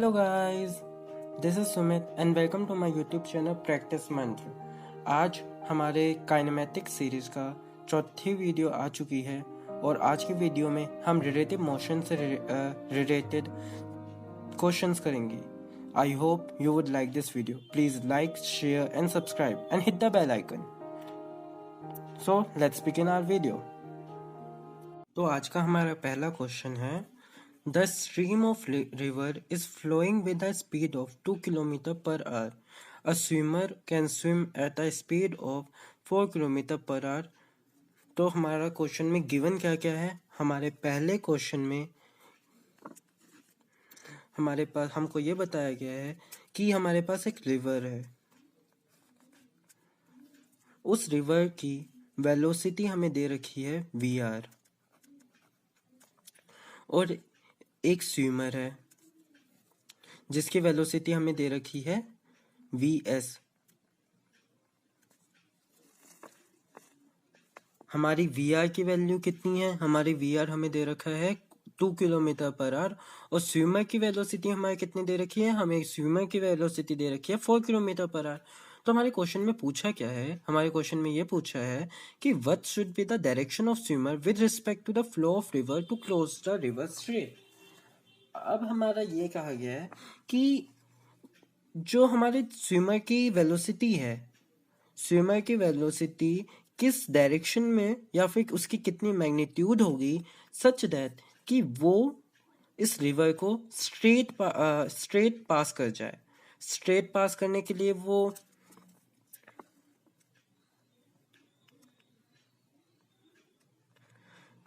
Hello guys, this is Sumit and welcome to my YouTube channel practice Mantra. आज हमारे kinematic series का चौथी video आ चुकी है और आज की वीडियो में हम रिलेटिव मोशन से रिलेटेड क्वेश्चंस करेंगे। I hope you would like this video. Please like, share and subscribe and hit the bell icon. So let's begin our video. तो आज का हमारा पहला क्वेश्चन है, The stream of river is flowing with a speed of 2 km per hour. A swimmer can swim at a speed of 4 km per hour. तो हमारा question में given क्या क्या है? हमारे पहले क्वेश्चन में हमारे पास हमको ये बताया गया है कि हमारे पास एक रिवर है। उस रिवर की वेलोसिटी हमें दे रखी है VR और एक स्विमर है जिसकी वेलोसिटी हमें दे रखी है VS। हमारी VR की वैल्यू कितनी है? हमारी VR हमें दे रखा है 2 किलोमीटर पर आवर और स्विमर की वेलोसिटी हमारे कितनी दे रखी है? हमें स्विमर की वेलोसिटी दे रखी है 4 किलोमीटर पर आवर। तो हमारे क्वेश्चन में पूछा क्या है? हमारे क्वेश्चन में ये पूछा है कि what should be the direction of swimmer with respect to the flow of river to close the river straight. अब हमारा ये कहा गया है कि जो हमारे स्विमर की वेलोसिटी है, स्विमर की वेलोसिटी किस डायरेक्शन में या फिर उसकी कितनी मैग्नीट्यूड होगी सच दैट कि वो इस रिवर को स्ट्रेट पास कर जाए। स्ट्रेट पास करने के लिए वो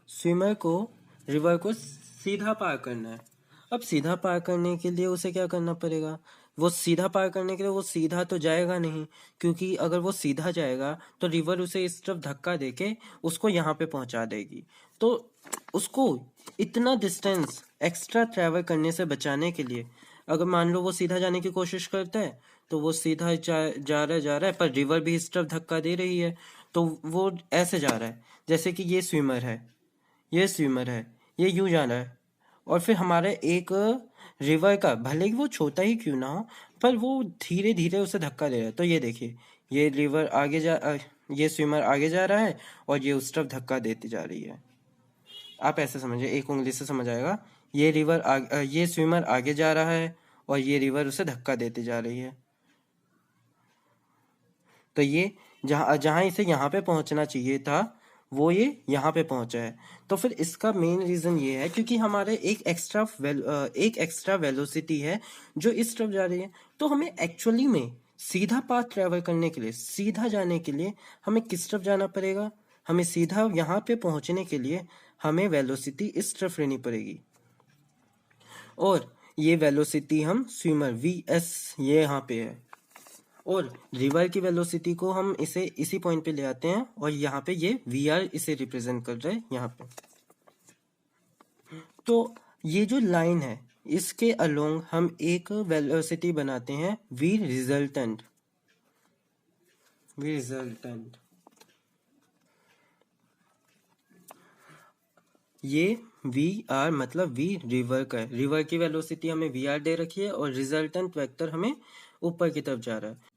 स्विमर को रिवर को सीधा पार करना है। अब सीधा पार करने के लिए उसे क्या करना पड़ेगा? वो सीधा पार करने के लिए वो सीधा तो जाएगा नहीं, क्योंकि अगर वो सीधा जाएगा तो रिवर उसे इस तरफ धक्का देके उसको यहाँ पे पहुंचा देगी। तो उसको इतना डिस्टेंस एक्स्ट्रा ट्रैवल करने से बचाने के लिए, अगर मान लो वो सीधा जाने की कोशिश करता है तो वो सीधा जा रहा है पर रिवर भी इस तरफ धक्का दे रही है, तो वो ऐसे जा रहा है जैसे कि ये स्विमर है, ये यूं जा रहा है और फिर हमारे एक रिवर का, भले ही वो छोटा ही क्यों ना हो, पर वो धीरे धीरे उसे धक्का दे रहा है। तो ये देखिए, ये रिवर ये स्विमर आगे जा रहा है और ये उस तरफ धक्का देती जा रही है। आप ऐसे समझिए, एक उंगली से समझ आएगा। ये स्विमर आगे जा रहा है और ये रिवर उसे धक्का देती जा रही है। तो ये जहां इसे यहाँ पे पहुंचना चाहिए था वो ये यहाँ पे पहुंचा है। तो फिर इसका मेन रीजन ये है क्योंकि हमारे एक एक्स्ट्रा वेलोसिटी है जो इस तरफ जा रही है। तो हमें एक्चुअली में सीधा पाथ ट्रेवल करने के लिए, सीधा जाने के लिए हमें किस तरफ जाना पड़ेगा? हमें सीधा यहाँ पे पहुंचने के लिए हमें वेलोसिटी इस तरफ लेनी पड़ेगी और ये वेलोसिटी हम स्विमर VS ये यहाँ पे है और रिवर की वेलोसिटी को हम इसे इसी पॉइंट पे ले आते हैं और यहाँ पे ये VR इसे रिप्रेजेंट कर रहा है यहाँ पे। तो ये जो लाइन है इसके अलोंग हम एक वेलोसिटी बनाते हैं V रिजल्टेंट। ये VR मतलब V रिवर का है। रिवर की वेलोसिटी हमें VR दे रखी है और रिजल्टेंट वेक्टर हमें ऊपर की तरफ जा रहा है।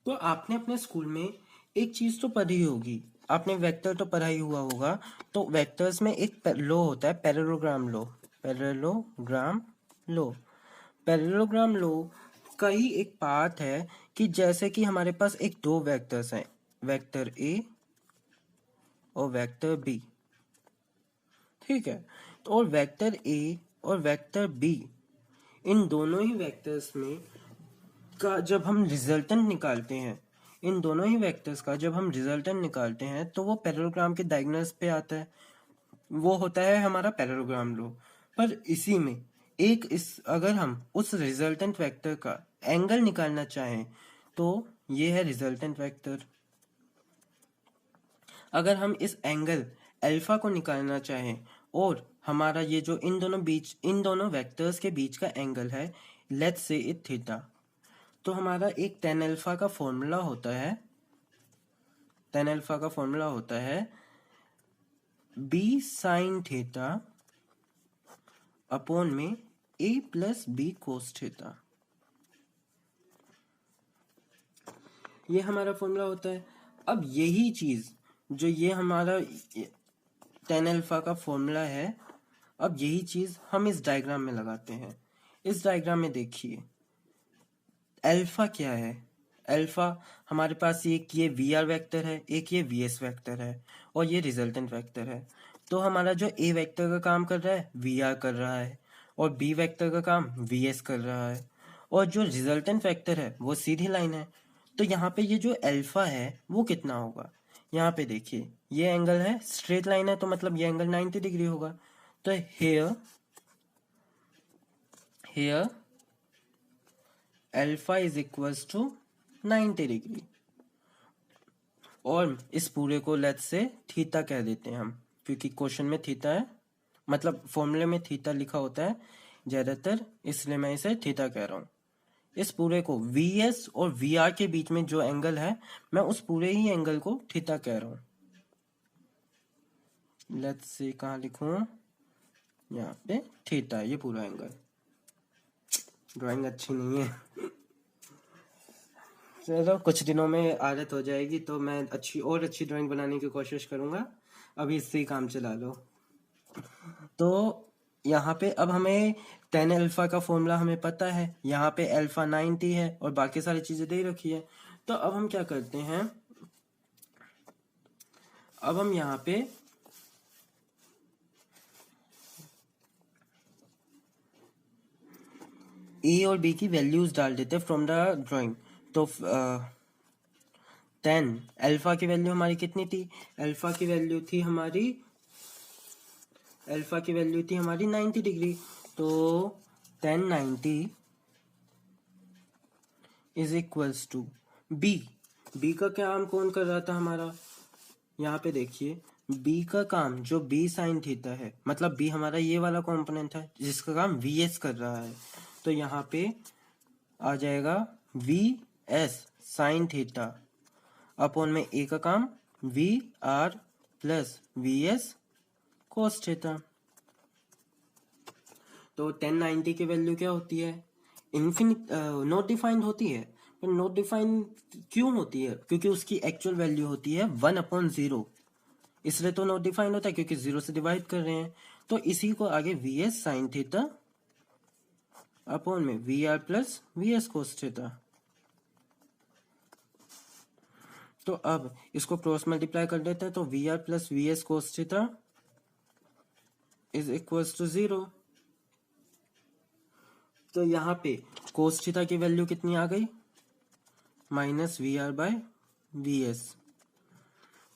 तो आपने अपने स्कूल में एक चीज तो पढ़ी होगी, आपने वेक्टर तो पढ़ा ही हुआ होगा। तो वेक्टर्स में एक लॉ होता है, पैरेललोग्राम लॉ का ही एक पार्ट है कि जैसे कि हमारे पास एक दो वेक्टर्स हैं, वेक्टर A और वेक्टर B, ठीक है। तो और वेक्टर A और वेक्टर B, इन दोनों ही वेक्टर्स में का जब हम रिजल्टेंट निकालते हैं, इन दोनों ही वेक्टर्स का जब हम रिजल्टेंट निकालते हैं तो वो पैरेललोग्राम के डायगोनल्स पे आता है। वो होता है हमारा पैरेललोग्राम लॉ। पर इसी में अगर हम उस रिजल्टेंट वेक्टर का एंगल निकालना चाहें तो ये है रिजल्टेंट वेक्टर। अगर हम इस एंगल अल्फा को निकालना चाहें और हमारा ये जो इन दोनों वेक्टर्स के बीच का एंगल है, लेट्स से इट थीटा, तो हमारा एक tan अल्फा का फॉर्मूला होता है B sin थीटा अपॉन में A plus B cos theta, ये हमारा फॉर्मूला होता है। अब यही चीज जो ये हमारा tan अल्फा का फॉर्मूला है, अब यही चीज हम इस डायग्राम में लगाते हैं। इस डायग्राम में देखिए अल्फा क्या है। अल्फा हमारे पास एक ये वी आर वैक्टर है, एक ये वी एस वैक्टर है और ये रिजल्टेंट वैक्टर है। तो हमारा जो ए वैक्टर का काम कर रहा है वी आर कर रहा है और बी वैक्टर का काम वी एस कर रहा है और जो रिजल्टेंट वैक्टर है वो सीधी लाइन है। तो यहाँ पे ये जो अल्फा है वो कितना होगा, यहाँ पे देखिए ये एंगल है, स्ट्रेट लाइन है, तो मतलब ये एंगल 90 डिग्री होगा। तो here alpha is equals to 90 degree और इस पूरे को लेट्स से थीटा कह देते हैं हम, क्योंकि क्वेश्चन में थीटा है, मतलब फॉर्मूले में थीटा लिखा होता है ज्यादातर, इसलिए मैं इसे थीटा कह रहा हूँ। इस पूरे को वी एस और वी आर के बीच में जो एंगल है मैं उस पूरे ही एंगल को थीटा कह रहा हूँ। लेट्स से कहाँ लिखूं, यहाँ पे थीटा, ये पूरा एंगल। ड्राइंग अच्छी नहीं है चलो कुछ दिनों में आदत हो जाएगी तो मैं अच्छी ड्राइंग बनाने की कोशिश करूंगा, अभी इससे ही काम चला लो। तो यहाँ पे अब हमें tan अल्फा का फॉर्मूला हमें पता है, यहाँ पे अल्फा 90 है और बाकी सारी चीजें दे रखी है। तो अब हम क्या करते हैं, अब हम यहाँ पे ए और बी की वैल्यूज डाल देते हैं फ्रॉम द ड्राइंग। तो tan अल्फा की वैल्यू हमारी कितनी थी, अल्फा की वैल्यू थी हमारी 90 डिग्री। तो tan 90 is equals to B का काम कौन कर रहा था हमारा, यहाँ पे देखिए बी का काम जो बी साइन थीटा है, मतलब बी हमारा ये वाला कॉम्पोनेंट है जिसका काम वी एस कर रहा है। तो यहाँ पे आ जाएगा V S sign theta upon में ए का काम V are plus V S cos theta. तो 1090 की वैल्यू क्या होती है, इन्फिनिट नॉट डिफाइंड होती है। पर नॉट डिफाइंड क्यों होती है, क्योंकि उसकी एक्चुअल वैल्यू होती है 1/0, इसलिए तो नॉट डिफाइंड होता है क्योंकि 0 से डिवाइड कर रहे हैं। तो इसी को आगे v S sign theta upon में v are plus V S cos theta. तो अब इसको क्रॉस मल्टीप्लाई कर देते हैं, तो we are plus V S cos theta is equals to 0। तो यहाँ पे कोस थीटा की वैल्यू कितनी आ गई, minus V R by V S.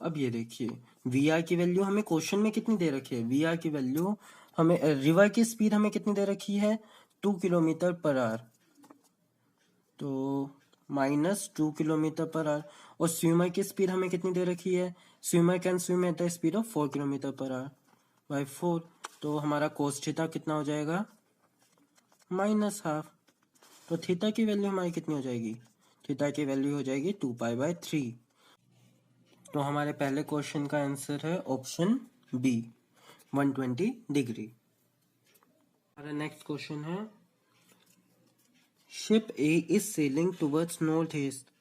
अब ये देखिए वी आर की वैल्यू हमें क्वेश्चन में कितनी दे रखी है, वी आर की वैल्यू हमें रिवर की स्पीड हमें कितनी दे रखी है 2 किलोमीटर पर आवर, तो -2 किलोमीटर पर आवर। और स्विमर की स्पीड हमें कितनी दे रखी है, swimmer can swim at the speed of 4 kilometre per hour by 4। तो हमारा कोस थीटा कितना हो जाएगा, -½ तो थीटा की वैल्यू हमारी कितनी हो जाएगी, थीटा की वैल्यू हो जाएगी 2π/3। तो हमारे पहले क्वेश्चन का आंसर है ऑप्शन बी 120 डिग्री। हमारा नेक्स्ट क्वेश्चन है ship A is sailing towards north east.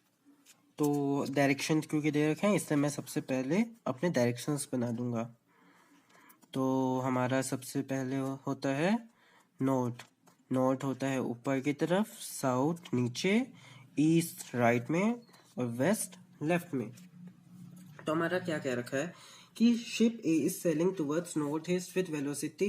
तो डायरेक्शन क्योंकि दे रखे हैं इससे मैं सबसे पहले अपने डायरेक्शंस बना दूंगा। तो हमारा सबसे पहले होता है नॉर्थ होता है ऊपर की तरफ, साउथ नीचे, ईस्ट राइट में और वेस्ट लेफ्ट में। तो हमारा क्या कह रखा है कि ship A is sailing towards north east with velocity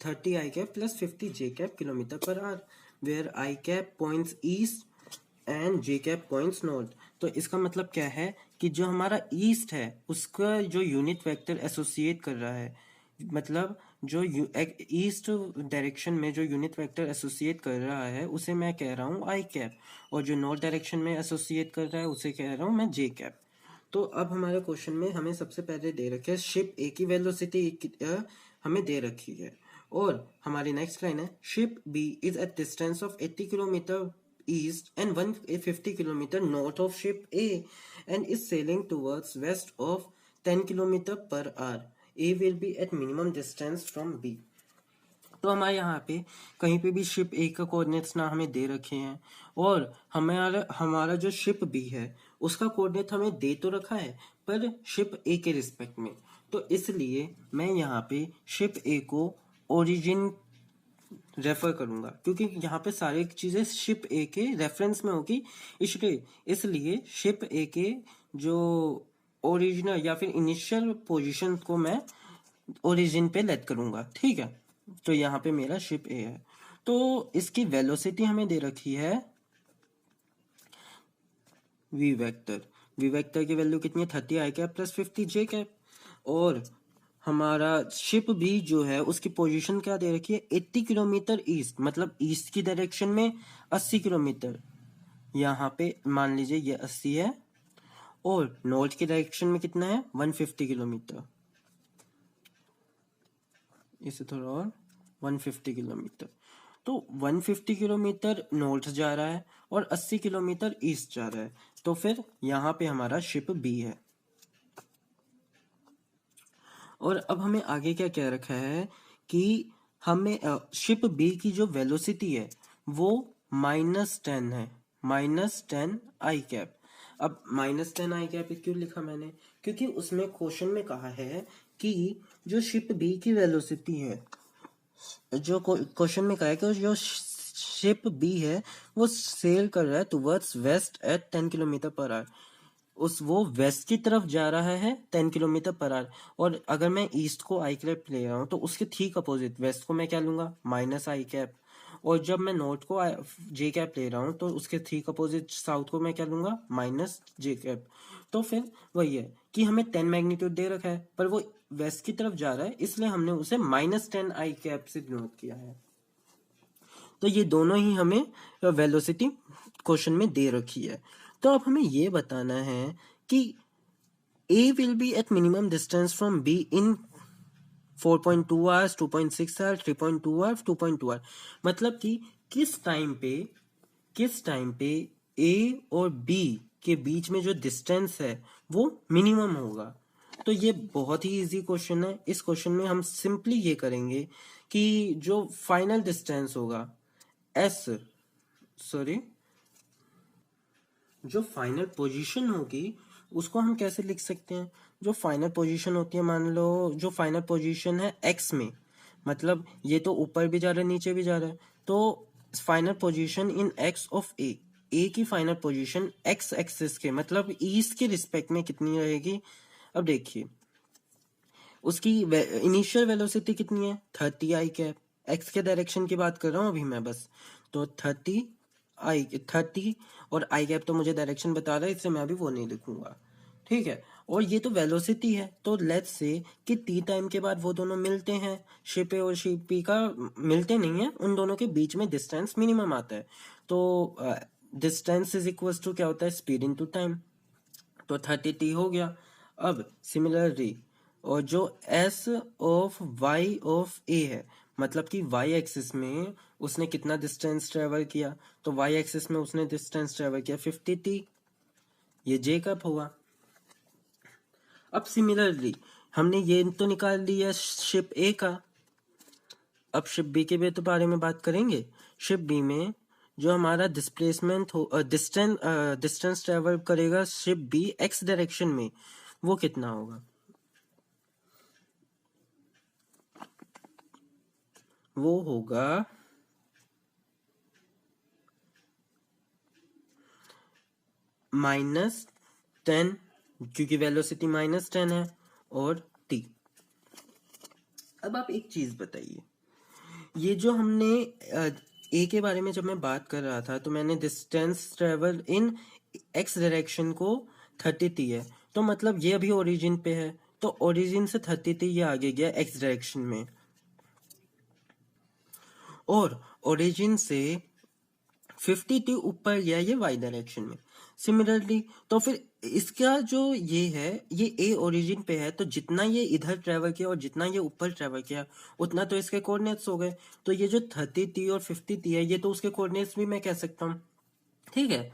30 i cap plus 50 j cap kilometre per hour, where i cap points east and j cap points north. तो इसका मतलब क्या है कि जो हमारा ईस्ट है उसका जो यूनिट वेक्टर एसोसिएट कर रहा है, मतलब जो ईस्ट डायरेक्शन में जो यूनिट वेक्टर एसोसिएट कर रहा है उसे मैं कह रहा हूँ आई कैप, और जो नॉर्थ डायरेक्शन में एसोसिएट कर रहा है उसे कह रहा हूँ मैं जे कैप। तो अब हमारे क्वेश्चन में हमें सबसे पहले दे रखे है शिप ए की वेलोसिटी हमें दे रखी है, और हमारी नेक्स्ट लाइन है ship B is at distance of 80 kilometre east and 150 kilometer north of ship A and is sailing towards west of 10 kilometer per hour. A will be at minimum distance from B. तो हमारे यहाँ पे कहीं पे भी ship ए का coordinates ना हमें दे रखे हैं, और हमारा हमारा जो शिप बी है उसका कोऑर्डिनेट हमें दे तो रखा है पर शिप ए के रिस्पेक्ट में। तो इसलिए मैं यहाँ पे शिप ए को ओरिजिन रेफर करूंगा, क्योंकि यहाँ पे सारी चीजें शिप ए के रेफरेंस में होगी। इसलिए शिप ए के जो ओरिजिनल या फिर इनिशियल पोजीशन को मैं ओरिजिन पे लेट करूंगा, ठीक है। तो यहाँ पे मेरा शिप ए है, तो इसकी वेलोसिटी हमें दे रखी है वी वेक्टर की वैल्यू कितनी है 30 आई कैप प्लस 50 जे कैप, और हमारा शिप भी जो है उसकी पोजीशन क्या दे रखी है 80 किलोमीटर ईस्ट, मतलब ईस्ट की डायरेक्शन में 80 किलोमीटर, यहाँ पे मान लीजिए ये 80 है, और नॉर्थ की डायरेक्शन में कितना है 150 किलोमीटर, इसे थोड़ा और 150 किलोमीटर। तो 150 किलोमीटर नॉर्थ जा रहा है और 80 किलोमीटर ईस्ट जा रहा है, तो फिर यहाँ पे हमारा शिप बी है। और अब हमें आगे क्या कह रखा है कि हमें शिप बी की जो वेलोसिटी है वो -10 है, -10 आई कैप। अब -10 आई कैप क्यों लिखा मैंने, क्योंकि उसमें क्वेश्चन में कहा है कि जो शिप बी की वेलोसिटी है, जो क्वेश्चन में कहा है कि जो शिप बी है वो सेल कर रहा है towards west at 10 kilometre per hour, वो वेस्ट की तरफ जा रहा है 10 किलोमीटर पर आवर। और अगर मैं ईस्ट को आई कैप ले रहा हूँ तो उसके ठीक अपोजिट वेस्ट को मैं क्या लूंगा माइनस आई कैप, और जब मैं नॉर्थ को जे कैप ले रहा हूँ तो उसके ठीक अपोजिट साउथ को मैं क्या लूंगा माइनस जे कैप। तो फिर वही है कि हमें 10 मैग्नीट्यूड दे रखा है पर वो वेस्ट की तरफ जा रहा है, इसलिए हमने उसे -10 आई कैप से डिनोट किया है। तो ये दोनों ही हमें वेलोसिटी क्वेश्चन में दे रखी है। तो अब हमें ये बताना है कि A will be at minimum distance from B in 4.2 hours, 2.6 hours, 3.2 hours, 2.2 hours, मतलब कि किस टाइम पे A और B के बीच में जो डिस्टेंस है वो मिनिमम होगा। तो ये बहुत ही इजी क्वेश्चन है। इस क्वेश्चन में हम सिंपली ये करेंगे कि जो फाइनल डिस्टेंस होगा जो फाइनल पोजीशन होगी उसको हम कैसे लिख सकते हैं। जो फाइनल पोजीशन होती है, मान लो जो फाइनल पोजीशन है एक्स में, मतलब ये तो ऊपर भी जा रहा है नीचे भी जा रहा है, तो final position in x of a की फाइनल पोजीशन एक्स एक्सिस के मतलब ईस्ट के रिस्पेक्ट में कितनी रहेगी। अब देखिए उसकी इनिशियल वेलोसिटी कितनी है 30 आई कैप, एक्स के डायरेक्शन की बात कर रहा हूँ अभी मैं बस, तो 30 और आई कैप तो मुझे डायरेक्शन बता रहा है इसलिए मैं अभी वो नहीं लिखूंगा, ठीक है। और ये तो वेलोसिटी है, तो लेट्स से कि टी टाइम के बाद वो दोनों मिलते हैं, शिप ए और शिप बी का मिलते नहीं है, उन दोनों के बीच में डिस्टेंस मिनिमम आता है। तो डिस्टेंस इज इक्वल टू क्या होता है स्पीड इनटू टाइम, तो 30t हो गया। अब सिमिलरली और जो एस ऑफ वाई ऑफ ए है, मतलब कि वाई एक्सिस में उसने कितना डिस्टेंस ट्रेवल किया, तो वाई एक्सिस में उसने डिस्टेंस ट्रेवल किया 50t, ये जे कप हुआ। अब सिमिलरली हमने ये तो निकाल लिया शिप ए का, अब शिप बी के बारे में बात करेंगे। शिप बी में जो हमारा डिस्प्लेसमेंट हो डिस्टेंस ट्रेवल करेगा शिप बी एक्स डायरेक्शन में, वो कितना होगा, वो होगा -10, क्योंकि वेलोसिटी -10 है, और t। अब आप एक चीज बताइए, ये जो हमने ए के बारे में जब मैं बात कर रहा था तो मैंने distance travel in x direction को 30t है, तो मतलब ये अभी ओरिजिन पे है, तो ओरिजिन से 30t ये आगे गया एक्स डायरेक्शन में, और ओरिजिन से 50t ऊपर गया ये वाई डायरेक्शन में। सिमिलरली तो फिर इसका जो ये है ये ए ओरिजिन पे है, तो जितना ये इधर ट्रेवल किया और जितना ये ऊपर ट्रेवल किया उतना तो इसके कोऑर्डिनेट्स हो गए, तो ये जो 30t और 50t है ये तो उसके कोऑर्डिनेट्स भी मैं कह सकता हूँ, ठीक है।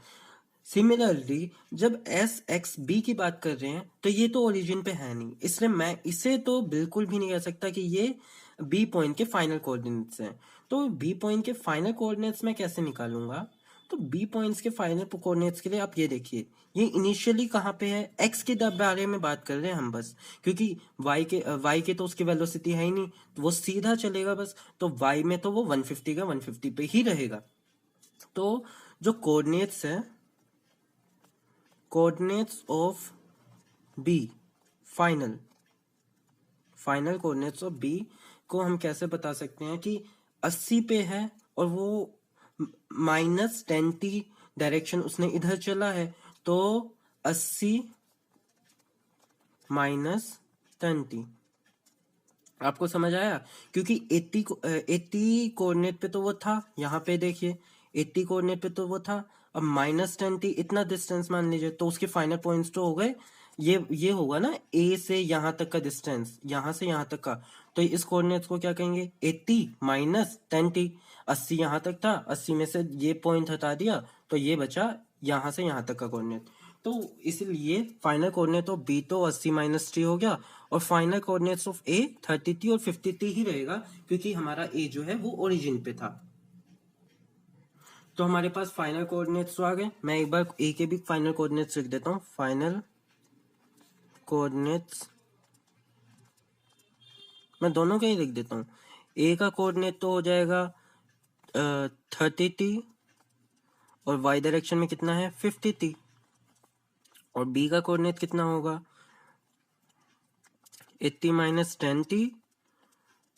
सिमिलरली जब एस एक्स बी की बात कर रहे हैं तो ये तो ओरिजिन पे है नहीं, इसलिए मैं इसे तो बिल्कुल भी नहीं कह सकता कि ये बी पॉइंट के फाइनल कोऑर्डिनेट्स हैं। तो बी पॉइंट के फाइनल कोऑर्डिनेट्स मैं कैसे निकालूंगा? तो बी पॉइंट्स के फाइनल कोऑर्डिनेट्स के लिए आप ये देखिए, ये इनिशियली कहाँ पे है, एक्स के बारे में बात कर रहे हैं हम बस, क्योंकि वाई के तो उसकी वेलोसिटी है ही नहीं, तो वो सीधा चलेगा बस, तो वाई में तो वो 150 का 150 पे ही रहेगा। तो जो कोऑर्डिनेट्स है, coordinates of B, final coordinates of B को हम कैसे बता सकते हैं कि 80 पे है और वो -10t डायरेक्शन उसने इधर चला है, तो 80 -10t। आपको समझ आया? क्योंकि 80 कोऑर्डिनेट पे तो वो था, यहाँ पे देखिए 80 कोऑर्डिनेट पे तो वो था, अब -10t इतना डिस्टेंस मान लीजिए, तो उसके फाइनल पॉइंट्स तो हो गए, ये होगा ना ए से यहाँ तक का डिस्टेंस, यहाँ से यहाँ तक का, तो इस कोऑर्डिनेट्स को क्या कहेंगे, 80 -10t। 80 यहाँ तक था, 80 में से ये पॉइंट हटा दिया, तो ये बचा यहाँ से यहाँ तक का कोऑर्डिनेट। तो इसलिए फाइनल कोऑर्डिनेट ऑफ बी तो 80 -t हो गया, और final coordinates of A 30t और 50t ही रहेगा, क्योंकि हमारा ए जो है वो ओरिजिन पे था। तो हमारे पास फाइनल कोऑर्डिनेट्स तो आ गए। मैं एक बार ए के भी फाइनल कोऑर्डिनेट्स लिख देता हूँ। फाइनल कोऑर्डिनेट्स मैं दोनों के ही लिख देता हूँ। ए का कोऑर्डिनेट तो हो जाएगा 30t, और वाई डायरेक्शन में कितना है 50t, और बी का कोऑर्डिनेट कितना होगा 80 -10t,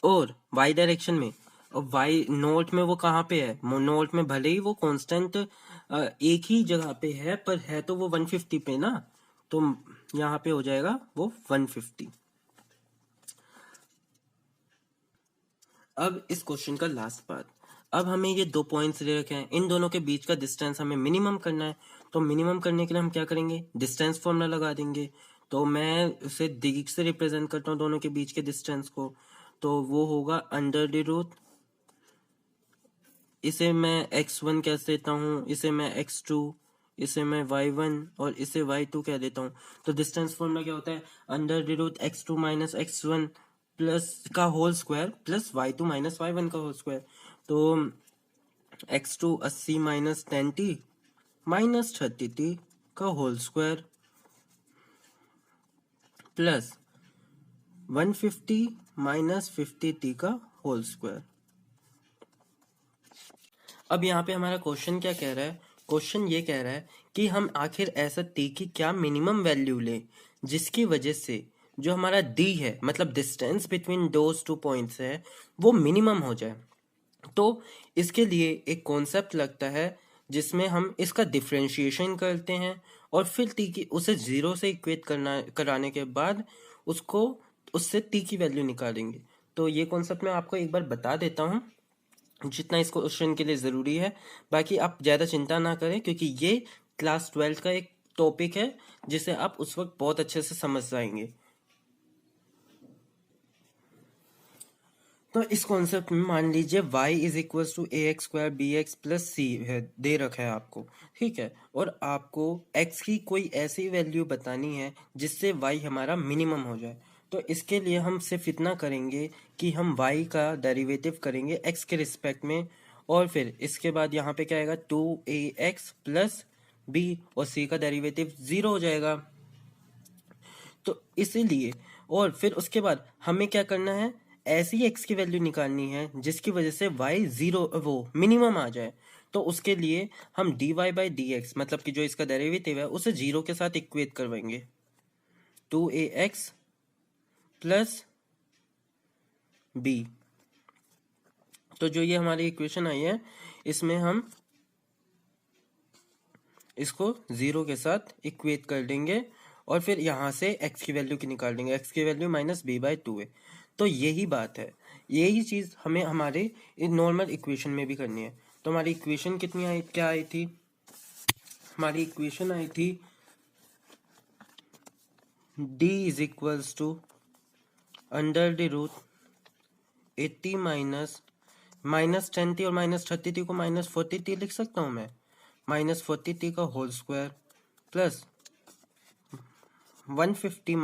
और वाई डायरेक्शन में, और वाई नोट में वो कहाँ पे है, नोट में भले ही वो कांस्टेंट एक ही जगह पे है, पर है तो वो 150 पे ना, तो यहाँ पे हो जाएगा वो 150। अब इस क्वेश्चन का लास्ट पार्ट, अब हमें ये दो पॉइंट्स दे रखे हैं, इन दोनों के बीच का डिस्टेंस हमें मिनिमम करना है। तो मिनिमम करने के लिए हम क्या करेंगे, डिस्टेंस फॉर्मूला लगा देंगे। तो मैं उसे डी से रिप्रेजेंट करता हूँ दोनों के बीच के डिस्टेंस को, तो वो होगा √, इसे मैं x1 कह देता हूँ, इसे मैं x2, इसे मैं y1 और इसे y2 कह देता हूँ। तो डिस्टेंस फॉर्मूला क्या होता है, √x2 - x1 प्लस का whole square plus y2 - y1 का होल स्क्वायर। तो x2 80 -10t -30t का होल स्क्वायर प्लस 150 -50t का होल स्क्वायर। अब यहाँ पे हमारा क्वेश्चन क्या कह रहा है, क्वेश्चन ये कह रहा है कि हम आखिर ऐसा t की क्या मिनिमम वैल्यू लें जिसकी वजह से जो हमारा d है, मतलब distance between those two points है, वो मिनिमम हो जाए। तो इसके लिए एक कॉन्सेप्ट लगता है जिसमें हम इसका डिफरेंशिएशन करते हैं, और फिर t की उसे 0 से इक्वेट कराने के बाद उससे t की वैल्यू निकालेंगे। तो ये कॉन्सेप्ट मैं आपको एक बार बता देता हूँ जितना इस क्वेश्चन के लिए ज़रूरी है। बाकी आप ज़्यादा चिंता ना करें, क्योंकि ये क्लास 12 का एक टॉपिक है जिसे आप उस वक्त बहुत अच्छे से समझ जाएंगे। तो इस कॉन्सेप्ट में मान लीजिए y is equal to ax² bx plus c है, दे रखा है आपको, ठीक है, और आपको x की कोई ऐसी वैल्यू बतानी है जिससे y हमारा मिनिमम हो जाए। तो इसके लिए हम सिर्फ इतना करेंगे कि हम y का डेरिवेटिव करेंगे x के रिस्पेक्ट में, और फिर इसके बाद यहाँ पे क्या आएगा 2ax प्लस b, और c का डेरिवेटिव 0 हो जाएगा। तो इसीलिए, और फिर उसके बाद हमें क्या करना है, ऐसी x की वैल्यू निकालनी है जिसकी वजह से y 0 वो मिनिमम आ जाए। तो उसके लिए हम dy/dx, मतलब कि जो इसका डेरिवेटिव है, उसे 0 के साथ इक्वेट करवाएंगे, 2ax प्लस b। तो जो ये हमारी इक्वेशन आई है, इसमें हम इसको 0 के साथ इक्वेट कर देंगे, और फिर यहाँ से x की वैल्यू की निकाल देंगे, x की वैल्यू -b/2 है। तो यही बात है, यही चीज़ हमें हमारे नॉर्मल इक्वेशन में भी करनी है। तो हमारी इक्वेशन कितनी आई, क्या आई थी, हमारी इक्वेशन आई थी d is equals to √80 -10t, और -30t को -40t लिख सकता हूँ मैं, -40t का होल स्क्वायर प्लस 150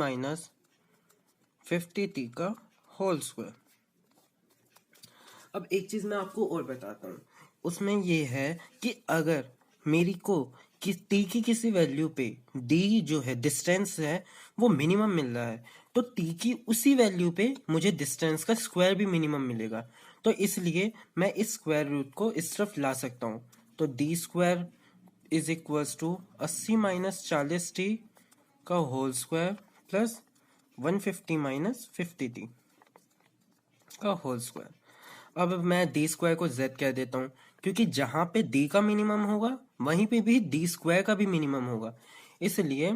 -50t का होल स्क्वायर। अब एक चीज मैं आपको और बताता हूँ, उसमें ये है कि अगर मेरी को कि टी की किसी वैल्यू पे डी जो है डिस्टेंस है वो मिनिमम मिल रहा है, तो टी की उसी वैल्यू पे मुझे डिस्टेंस का स्क्वायर भी मिनिमम मिलेगा। तो इसलिए मैं इस स्क्वायर रूट को इस तरफ ला सकता हूँ। तो D square is equals to 80 minus 40t का whole square plus 150 minus 50t का होल स्क्वायर। अब मैं डी स्क्वायर को z कह देता हूँ, क्योंकि जहां पे d का मिनिमम होगा वहीं पे भी डी स्क्वायर का भी मिनिमम होगा। इसलिए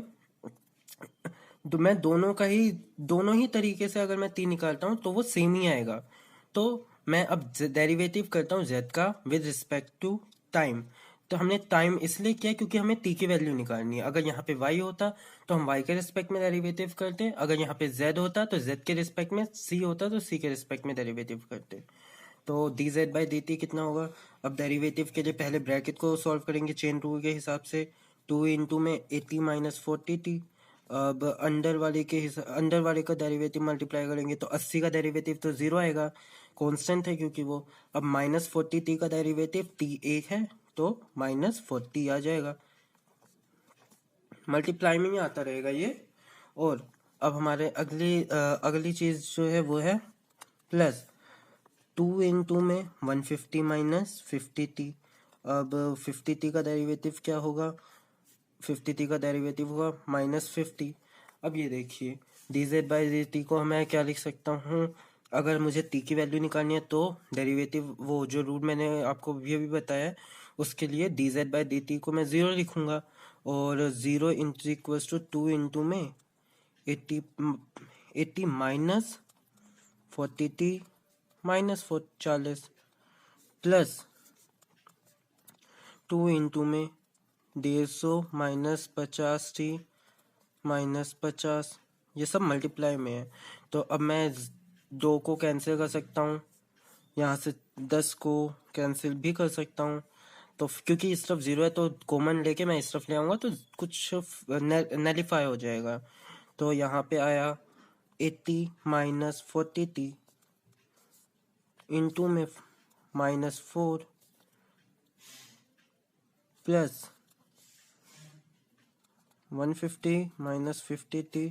तो मैं दोनों ही तरीके से अगर मैं t निकालता हूँ तो वो सेम ही आएगा। तो मैं अब डेरिवेटिव करता हूँ z का विद रिस्पेक्ट टू टाइम। तो हमने टाइम इसलिए किया क्योंकि हमें t की वैल्यू निकालनी है। अगर यहाँ पे y होता तो हम y के रिस्पेक्ट में डेरिवेटिव करते, अगर यहाँ पे z होता तो z के रिस्पेक्ट में, c होता तो c के रिस्पेक्ट में डेरिवेटिव करते। तो D Z by D T कितना होगा। अब डेरिवेटिव के लिए पहले ब्रैकेट को सॉल्व करेंगे चेन रूल के हिसाब से। 2 इंटू में 80 माइनस 40t। अब अंडर वाले का डेरिवेटिव मल्टीप्लाई करेंगे तो 80 का डेरिवेटिव तो जीरो आएगा, कांस्टेंट है क्योंकि वो। अब माइनस 40t का डेरिवेटिव t एक है तो माइनस 40 आ जाएगा, मल्टीप्लाई में ही आता रहेगा ये। और अब हमारे अगली चीज जो है वो है प्लस 2 इंटू में 150 माइनस 50t। अब 50t का डेरिवेटिव क्या होगा, 50t का डेरिवेटिव होगा माइनस 50। अब ये देखिए D Z by D T को मैं क्या लिख सकता हूँ, अगर मुझे t की वैल्यू निकालनी है तो डेरिवेटिव वो जो रूट मैंने आपको अभी बताया है उसके लिए D Z by D T को मैं ज़ीरो लिखूंगा। और zero into equals to 2 into में 80 minus 40t minus 40 plus 2 into में 150 माइनस 50t माइनस 50, ये सब मल्टीप्लाई में है। तो अब मैं 2 को कैंसिल कर सकता हूँ, यहाँ से 10 को कैंसिल भी कर सकता हूँ। तो क्योंकि इस तरफ जीरो है तो कॉमन लेके मैं इस तरफ ले आऊँगा तो कुछ नलीफाई हो जाएगा। तो यहाँ पे आया 80 माइनस 40t इंटू में minus 4 plus 150 minus 50t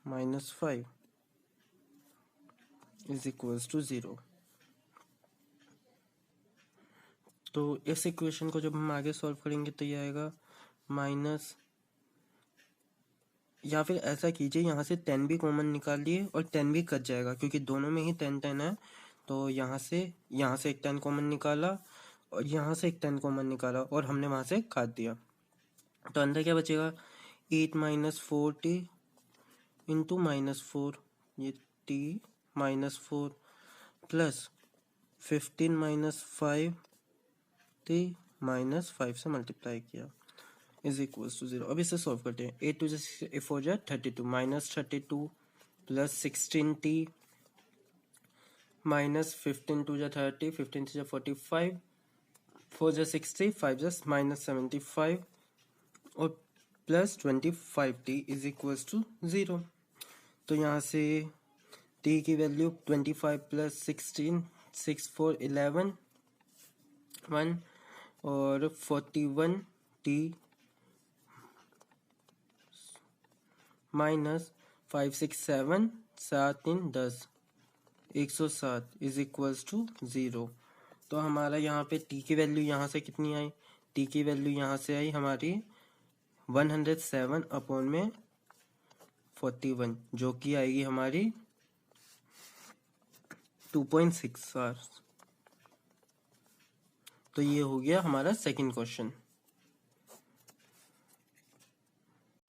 minus 5 is equals to 0। तो इस इक्वेशन को जब हम आगे सॉल्व करेंगे तो ये आएगा माइनस, या फिर ऐसा कीजिए यहाँ से 10 भी कॉमन निकाल लिए और 10 भी कट जाएगा क्योंकि दोनों में ही 10 है। तो यहाँ से एक 10 कॉमन निकाला और यहाँ से एक 10 कॉमन निकाला और हमने वहाँ से काट दिया। तो अंदर क्या बचेगा 8 माइनस 4t इंटू माइनस 4, ये t minus 4 plus 15 minus 5t minus 5 से मल्टीप्लाई किया इज इक्वल्स टू 0। अब इसे सॉल्व करते हैं। 8 टू जा 4 जा 32 minus 32 plus 16t minus 15 to जा 30 15 टू जा 45 4 जा 60 5 जा माइनस 75 और plus 25t is equals to 0। तो यहाँ से t की वैल्यू 25 प्लस 16 6 4 11 1 और 41t minus 5 6 7 7 3 10 107 is equals to 0। तो हमारा यहाँ पे t की वैल्यू यहाँ से कितनी आई, t की वैल्यू यहाँ से आई हमारी 107 अपॉन में 41 जो कि आएगी हमारी 2.6 आवर्स। तो ये हो गया हमारा सेकंड क्वेश्चन।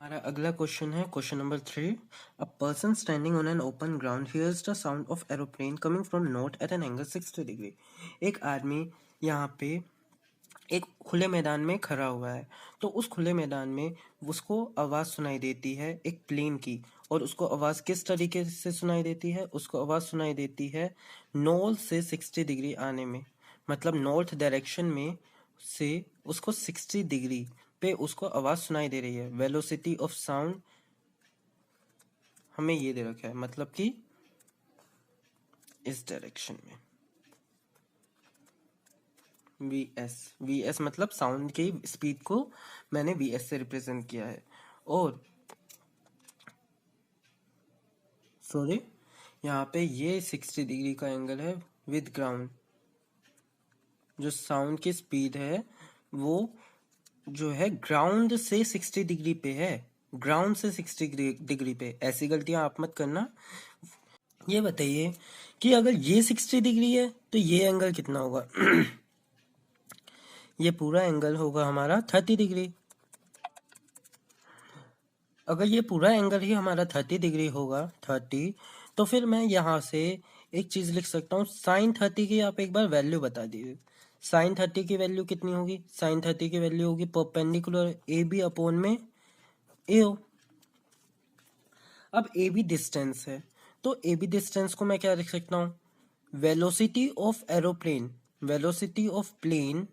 हमारा अगला क्वेश्चन है question number 3। A person standing on an open ground hears the sound of aeroplane coming from north at an angle 60 degree. एक आदमी यहाँ पे एक खुले मैदान में खड़ा हुआ है, तो उस खुले मैदान में उसको आवाज़ सुनाई देती है एक प्लेन की। और उसको आवाज़ किस तरीके से सुनाई देती है, उसको आवाज़ सुनाई देती है नॉर्थ से 60 डिग्री आने में, मतलब नॉर्थ डायरेक्शन में से उसको 60 डिग्री पे उसको आवाज़ सुनाई दे रही है। वेलोसिटी ऑफ साउंड हमें ये दे रखा है, मतलब कि इस डायरेक्शन में। वी एस मतलब साउंड की स्पीड को मैंने वी एस से रिप्रेजेंट किया है। और सॉरी, यहाँ पे ये 60 डिग्री का एंगल है विद ग्राउंड। जो साउंड की स्पीड है वो जो है ग्राउंड से 60 डिग्री पे है, ग्राउंड से 60 डिग्री पे। ऐसी गलतियां आप मत करना। ये बताइए कि अगर ये 60 डिग्री है तो ये एंगल कितना होगा? ये पूरा एंगल होगा हमारा 30 डिग्री। अगर ये पूरा एंगल ही हमारा 30 डिग्री होगा, 30, तो फिर मैं यहाँ से एक चीज लिख सकता हूँ, साइन 30 की आप एक बार वैल्यू बता दीजिए। साइन 30 की वैल्यू कितनी होगी? साइन 30 की वैल्यू होगी परपेंडिकुलर ए बी अपॉन में ए ओ। अब ए बी डिस्टेंस है, तो ए बी डिस्टेंस को मैं क्या लिख सकता हूँ? Velocity of aeroplane, velocity of plane,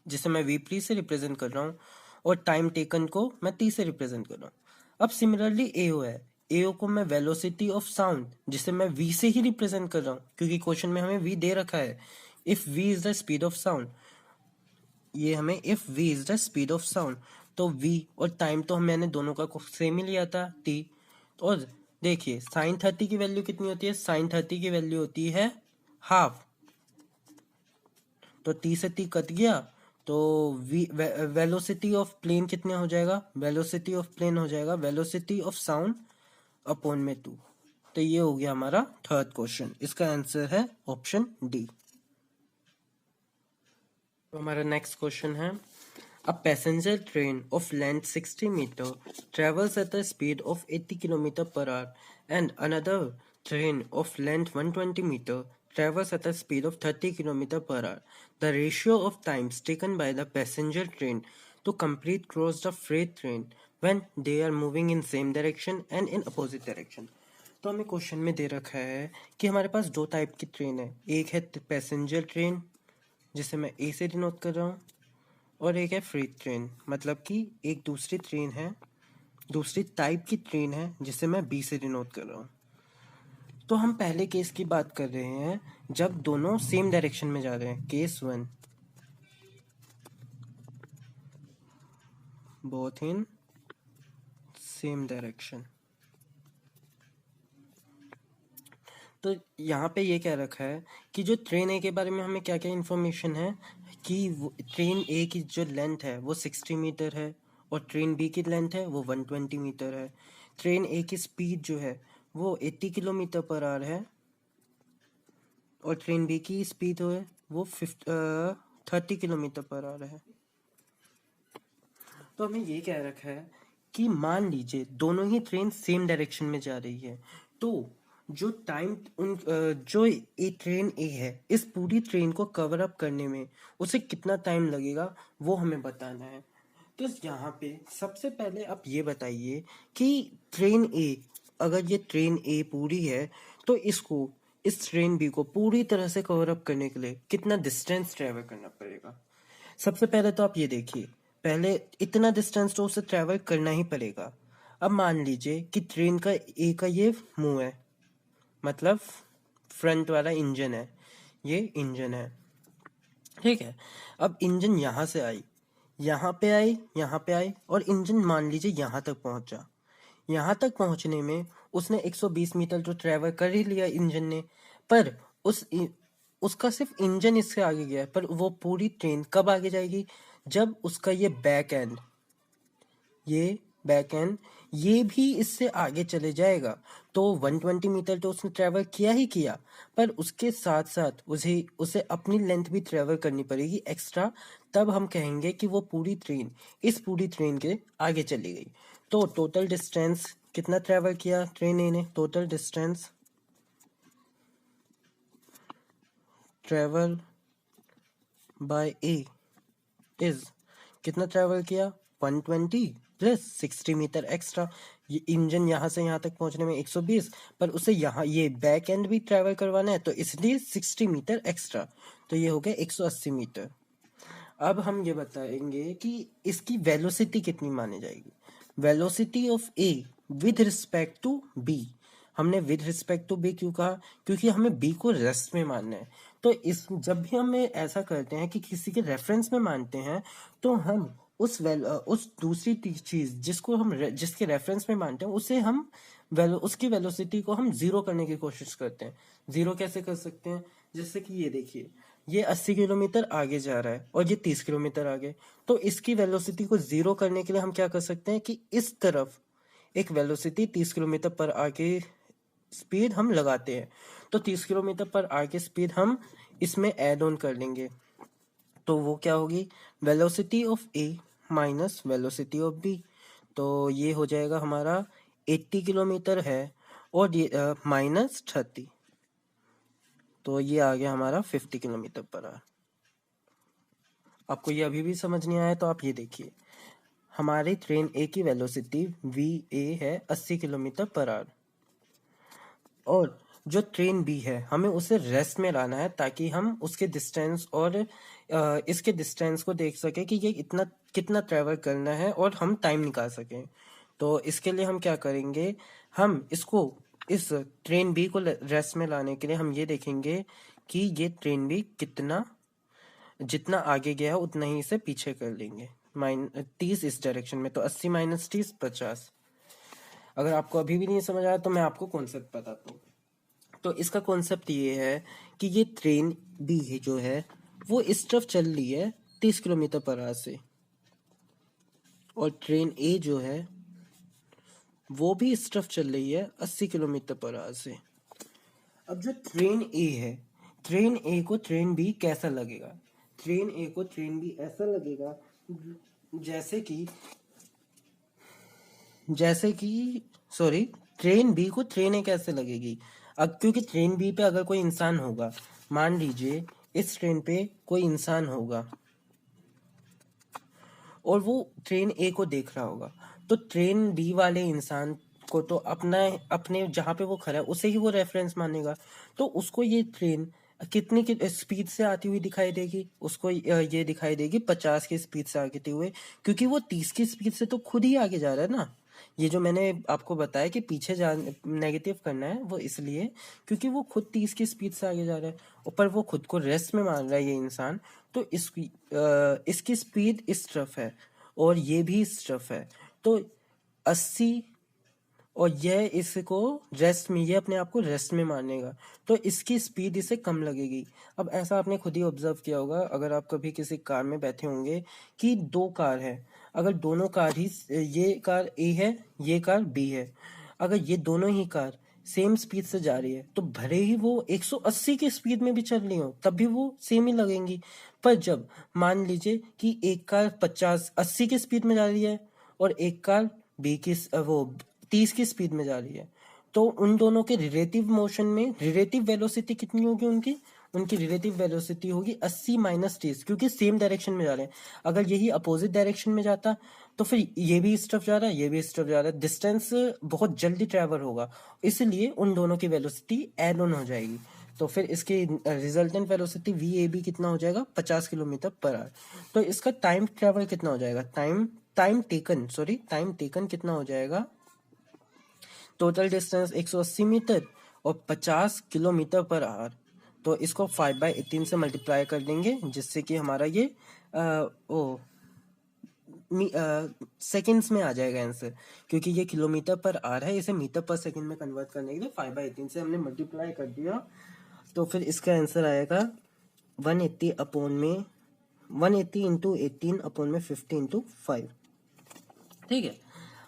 जिसे मैं वी प्री से रिप्रेजेंट कर रहा हूँ, और टाइम टेकन को मैं टी से रिप्रेजेंट कर रहा हूँ। अब सिमिलरली एओ है, एओ को मैं वेलोसिटी ऑफ साउंड, जिसे मैं वी से ही रिप्रेजेंट कर रहा हूँ, क्योंकि क्वेश्चन में हमें वी दे रखा है। If V is the speed of sound, ये हमें if V is the speed of sound, तो वी और टाइम तो मैंने दोनों का सेम ही लिया था, टी। और देखिए साइन 30 की वैल्यू कितनी होती है? साइन 30 की वैल्यू होती है हाफ, तो टी से टी कट गया, तो वेलोसिटी ऑफ प्लेन कितने हो जाएगा? वेलोसिटी ऑफ प्लेन हो जाएगा वेलोसिटी ऑफ साउंड अपॉन में 2। तो ये हो गया हमारा थर्ड क्वेश्चन। इसका आंसर है ऑप्शन डी। तो हमारा नेक्स्ट क्वेश्चन है, a passenger train of length 60 metre travels at the speed of 80 kilometre per hour and another train of length 120 metre travels at a speed of 30 km per hour. The ratio of times taken by the passenger train to complete cross the freight train when they are moving in same direction and in opposite direction. तो हमें question में दे रखा है कि हमारे पास दो type की train है, एक है पैसेंजर ट्रेन जिसे मैं ए से डिनोट कर रहा हूँ, और एक है फ्रेट ट्रेन, मतलब कि एक दूसरी ट्रेन है, दूसरी टाइप की ट्रेन है जिसे मैं बी से डिनोट कर रहा हूँ। तो हम पहले केस की बात कर रहे हैं जब दोनों सेम डायरेक्शन में जा रहे हैं। Case 1, both in same direction. तो यहाँ पे ये क्या रखा है कि जो ट्रेन ए के बारे में हमें क्या क्या इन्फॉर्मेशन है कि ट्रेन ए की जो लेंथ है वो 60 मीटर है और ट्रेन बी की लेंथ है वो 120 मीटर है। ट्रेन ए की स्पीड जो है वो 80 किलोमीटर पर आवर है और ट्रेन बी की स्पीड है वो 30 किलोमीटर पर आवर है। तो हमें ये कह रखा है कि मान लीजिए दोनों ही ट्रेन सेम डायरेक्शन में जा रही है, तो जो टाइम जो ए ट्रेन ए है इस पूरी ट्रेन को कवर अप करने में उसे कितना टाइम लगेगा वो हमें बताना है। तो यहाँ पे सबसे पहले आप ये बताइए कि ट्रेन ए, अगर ये ट्रेन ए पूरी है तो इसको इस ट्रेन बी को पूरी तरह से कवर अप करने के लिए कितना डिस्टेंस ट्रेवल करना पड़ेगा। सबसे पहले तो आप ये देखिए, पहले इतना डिस्टेंस तो उसे ट्रेवल करना ही पड़ेगा। अब मान लीजिए कि ट्रेन का ए का ये मुंह है, मतलब फ्रंट वाला इंजन है, ये इंजन है, ठीक है। अब इंजन यहाँ से आई, यहाँ पे आई, यहाँ पे आई, और इंजन मान लीजिए यहाँ तक पहुंचा। यहाँ तक पहुंचने में उसने 120 मीटर तो ट्रेवल कर ही लिया इंजन ने, पर उसका सिर्फ इंजन इससे आगे गया है, पर वो पूरी ट्रेन कब आगे जाएगी? जब उसका ये बैक एंड ये भी इससे आगे चले जाएगा। तो 120 मीटर तो उसने ट्रेवल किया ही किया, पर उसके साथ साथ उसे अपनी लेंथ भी ट्रेवल करनी पड़ेगी एक्स्ट्रा, तब हम कहेंगे कि वो इस पूरी ट्रेन के आगे चली गई। तो टोटल डिस्टेंस कितना ट्रेवल किया ट्रेन ए ने? Total distance travel by A is, कितना ट्रेवल किया? 120 प्लस 60 मीटर एक्स्ट्रा। ये इंजन यहाँ से यहाँ तक पहुंचने में 120, पर उसे यहाँ ये बैक एंड भी ट्रेवल करवाना है, तो इसलिए 60 मीटर एक्स्ट्रा, तो ये हो गया 180 मीटर। अब हम ये बताएंगे कि इसकी वेलोसिटी कितनी मानी जाएगी। Velocity of A with respect to B हमने विद रिस्पेक्ट टू बी क्यों कहा? क्योंकि हमें बी को रेस्ट में मानना है। तो इस जब भी हम ऐसा करते हैं कि किसी के रेफरेंस में मानते हैं, तो हम उस दूसरी चीज जिसके रेफरेंस में मानते हैं, उसे हम उसकी वेलोसिटी को हम जीरो करने की कोशिश करते हैं। जीरो कैसे कर सकते हैं? जैसे कि ये देखिए, ये 80 किलोमीटर आगे जा रहा है और ये 30 किलोमीटर आगे। तो इसकी वेलोसिटी को जीरो करने के लिए हम क्या कर सकते हैं कि इस तरफ एक वेलोसिटी 30 किलोमीटर पर आगे स्पीड हम लगाते हैं। तो 30 किलोमीटर पर आगे स्पीड हम इसमें ऐड ऑन कर लेंगे। तो वो क्या होगी? Velocity of A minus velocity of B. तो ये हो जाएगा हमारा 80 किलोमीटर है और ये माइनस 30, तो ये आ गया हमारा 50 किलोमीटर पर आवर। आपको ये अभी भी समझ नहीं आया तो आप ये देखिए, हमारी ट्रेन ए की वेलोसिटी वी ए है 80 किलोमीटर पर आवर, और जो ट्रेन बी है हमें उसे रेस्ट में लाना है ताकि हम उसके डिस्टेंस और इसके डिस्टेंस को देख सके कि ये इतना कितना ट्रेवल करना है और हम टाइम निकाल सकें। तो इसके लिए हम क्या करेंगे, हम इस ट्रेन बी को रेस्ट में लाने के लिए हम ये देखेंगे कि ये ट्रेन बी जितना आगे गया है उतना ही इसे पीछे कर लेंगे। 30 इस डायरेक्शन में, तो 80 माइनस 30 50। अगर आपको अभी भी नहीं समझ आया तो मैं आपको कॉन्सेप्ट बताता हूँ। तो इसका कॉन्सेप्ट ये है कि ये ट्रेन बी है जो है वो इस तरफ चल रही है 30 किलोमीटर पर आवर से, और ट्रेन ए जो है वो भी इस तरफ चल रही है 80 किलोमीटर पर आवर से। अब जो ट्रेन ए है, ट्रेन ए को ट्रेन बी कैसा लगेगा? ट्रेन ए को ट्रेन बी ऐसा लगेगा जैसे कि सॉरी, ट्रेन बी को ट्रेन ए कैसे लगेगी? अब क्योंकि ट्रेन बी पे अगर कोई इंसान होगा, मान लीजिए इस ट्रेन पे कोई इंसान होगा और वो ट्रेन ए को देख रहा होगा, तो ट्रेन बी वाले इंसान को तो अपने जहां पे वो खड़ा है उसे ही वो रेफरेंस मानेगा। तो उसको ये ट्रेन कितनी की स्पीड से आती हुई दिखाई देगी? उसको ये दिखाई देगी 50 की स्पीड से आते हुए, क्योंकि वो 30 की स्पीड से तो खुद ही आगे जा रहा है ना। ये जो मैंने आपको बताया कि पीछे जा नेगेटिव करना है, वो इसलिए क्योंकि वो खुद 30 की स्पीड से आगे जा रहा है, ऊपर वो खुद को रेस्ट में मान रहा है ये इंसान। तो इसकी स्पीड इस तरफ है और ये भी इस तरफ है, तो 80, और यह इसको रेस्ट में, ये अपने आप को रेस्ट में मानेगा, तो इसकी स्पीड इसे कम लगेगी। अब ऐसा आपने खुद ही ऑब्जर्व किया होगा, अगर आप कभी किसी कार में बैठे होंगे कि दो कार है, अगर दोनों कार ही, ये कार ए है, ये कार बी है, अगर ये दोनों ही कार सेम स्पीड से जा रही है तो भले ही वो 180 की स्पीड में भी चल रही हो तब भी वो सेम ही लगेंगी। पर जब मान लीजिए कि एक कार 80 की स्पीड में जा रही है और एक कार बी की वो 30 की स्पीड में जा रही है, तो उन दोनों के रिलेटिव मोशन में रिलेटिव वेलोसिटी कितनी होगी? उनकी रिलेटिव वेलोसिटी होगी 80 माइनस 30, क्योंकि सेम डायरेक्शन में जा रहे हैं। अगर यही अपोजिट डायरेक्शन में जाता तो फिर ये भी इस तरफ जा रहा है, ये भी इस तरफ जा रहा है, डिस्टेंस बहुत जल्दी ट्रेवल होगा, इसलिए उन दोनों की वेलोसिटी एड ऑन हो जाएगी। तो फिर इसकी resultant velocity V A B कितना हो जाएगा? 50 किलोमीटर पर आवर। तो इसका टाइम ट्रेवल कितना हो जाएगा? टाइम टेकन कितना हो जाएगा? टोटल डिस्टेंस 180 मीटर और 50 किलोमीटर पर आवर। तो इसको 5/18 से मल्टीप्लाई कर देंगे, जिससे कि हमारा ये सेकेंड्स में आ जाएगा आंसर, क्योंकि ये किलोमीटर पर आवर है, इसे मीटर पर सेकंड में कन्वर्ट करने के लिए 5/18 से हमने मल्टीप्लाई कर दिया। तो फिर इसका आंसर आएगा 180 इंटू 18 अपॉन में 50 इंटू 5। ठीक है।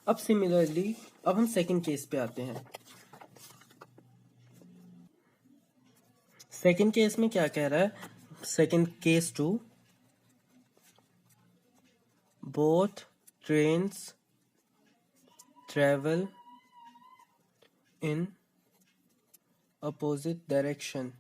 अब सिमिलरली अब हम सेकंड केस पे आते हैं। सेकंड केस में क्या कह रहा है? Second case 2, both trains travel in opposite direction